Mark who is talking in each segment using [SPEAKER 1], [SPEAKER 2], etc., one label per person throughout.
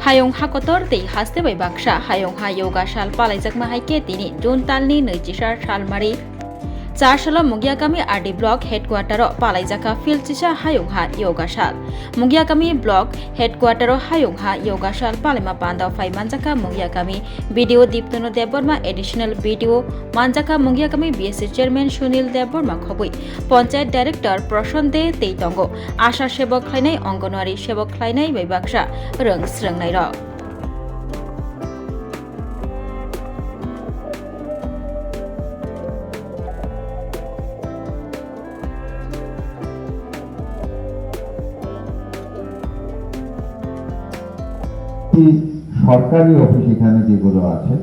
[SPEAKER 1] Hayong hakotor tei haste bai baksa hayong ha yoga sal palaijak ma haike tini June talni 24 salmari 4 salo Mugiakami RD block headquarter palaijaka filchisa hayong ha yoga sal Mugiakami block headquarter hayong ha yoga sal palema panda fai manjaka Mugiakami video Diptono Deborma additional video manjaka Mugiakami BSC chairman Sunil Deborma khobui panchayat director Prashon De Teitongo Asha Sebok khlainai Anganwari Sebok khlainai bai baksa rong srangnai rok
[SPEAKER 2] সরকারি office এখানে যেগুলো আছে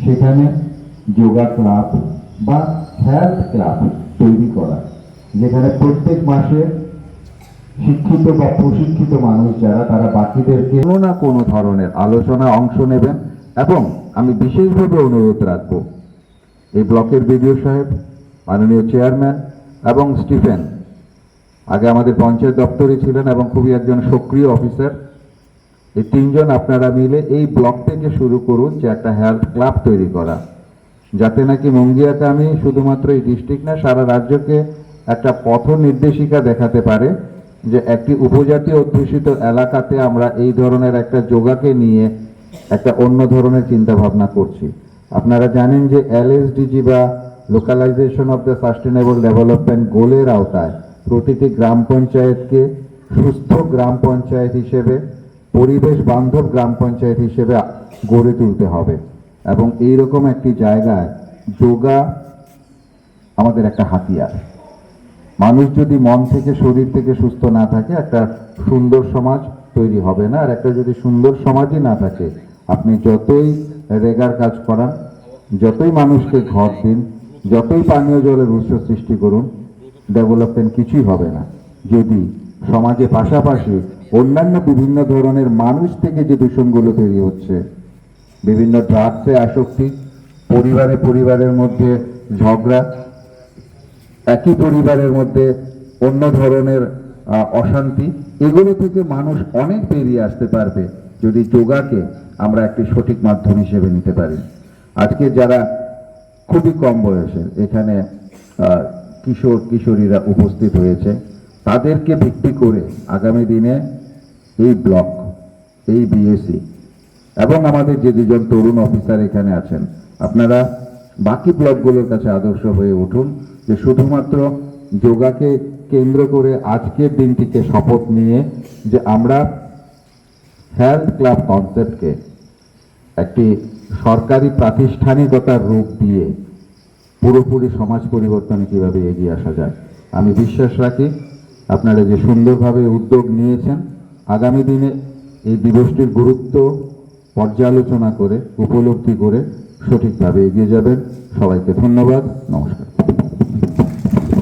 [SPEAKER 2] সেখানে yoga club বা health club তৈরি করা, যেখানে প্রত্যেক মাসে শিক্ষিত বা প্রশিক্ষিত মানুষ যারা তারা বাকিদেরকে কোনো না কোনো ধরনের আলোচনায় অংশ নেবেন। এবং আমি বিশেষভাবে অনুরোধ রাখবো এই ব্লকের বিডিও সাহেব, মাননীয় চেয়ারম্যান এবং স্টিফেন আগে আমাদের পঞ্চায়েত দপ্তরে ছিলেন এবং খুবই একজন সক্রিয় অফিসার, এই তিনজন আপনারা মিলে এই ব্লক থেকে শুরু করুন যে একটা হেলথ ক্লাব তৈরি করা, যাতে নাকি মুঙ্গিয়াকামি শুধুমাত্র এই ডিস্ট্রিক্ট না সারা রাজ্যকে একটা পথ নির্দেশিকা দেখাতে পারে যে একটি উপজাতি অধ্যুষিত এলাকাতে আমরা এই ধরনের একটা যোগাকে নিয়ে একটা অন্য ধরনের চিন্তা ভাবনা করছি। আপনারা জানেন যে LSDG বা localisation of the sustainable development গোলের আওতায় প্রতিটি গ্রাম পঞ্চায়েতকে সুস্থ গ্রাম পঞ্চায়েত হিসেবে, পরিবেশ বান্ধব গ্রাম পঞ্চায়েত হিসেবে গড়ে তুলতে হবে। এবং এইরকম একটি জায়গায় যোগা আমাদের একটা হাতিয়ার। মানুষ যদি মন থেকে শরীর থেকে সুস্থ না থাকে একটা সুন্দর সমাজ তৈরি হবে না। আর একটা যদি সুন্দর সমাজই না থাকে, আপনি যতই রেগার কাজ করান, যতই মানুষকে ঘর দিন, যতই পানীয় জলের উৎস সৃষ্টি করুন, ডেভেলপমেন্ট কিছুই হবে না যদি সমাজে পাশাপাশি অন্যান্য বিভিন্ন ধরনের মানুষ থেকে যে দূষণগুলো তৈরি হচ্ছে, বিভিন্ন ড্রাগসে আসক্তি, পরিবারের মধ্যে ঝগড়া, একই পরিবারের মধ্যে অন্য ধরনের অশান্তি, এগুলো থেকে মানুষ অনেক বেরিয়ে আসতে পারবে যদি যোগাকে আমরা একটি সঠিক মাধ্যম হিসেবে নিতে পারি। আজকে যারা খুবই কম বয়সের এখানে কিশোর কিশোরীরা উপস্থিত হয়েছে, তাদেরকে ভিত্তি করে আগামী দিনে এই ব্লক, এই BSC এবং আমাদের যে দুজন তরুণ অফিসার এখানে আছেন, আপনারা বাকি ব্লকগুলোর কাছে আদর্শ হয়ে উঠুন যে শুধুমাত্র যোগাকে কেন্দ্র করে আজকের দিনটিকে শপথ নিয়ে যে আমরা হেলথ ক্লাব কনসেপ্টকে একটি সরকারি প্রাতিষ্ঠানিকতার রূপ দিয়ে পুরোপুরি সমাজ পরিবর্তনে কিভাবে এগিয়ে আসা যায়। আমি বিশ্বাস রাখি আপনারা যে সুন্দরভাবে উদ্যোগ নিয়েছেন, আগামী দিনে এই দিবসটির গুরুত্ব পর্যালোচনা করে উপলব্ধি করে সঠিকভাবে এগিয়ে যাবেন। সবাইকে ধন্যবাদ, নমস্কার।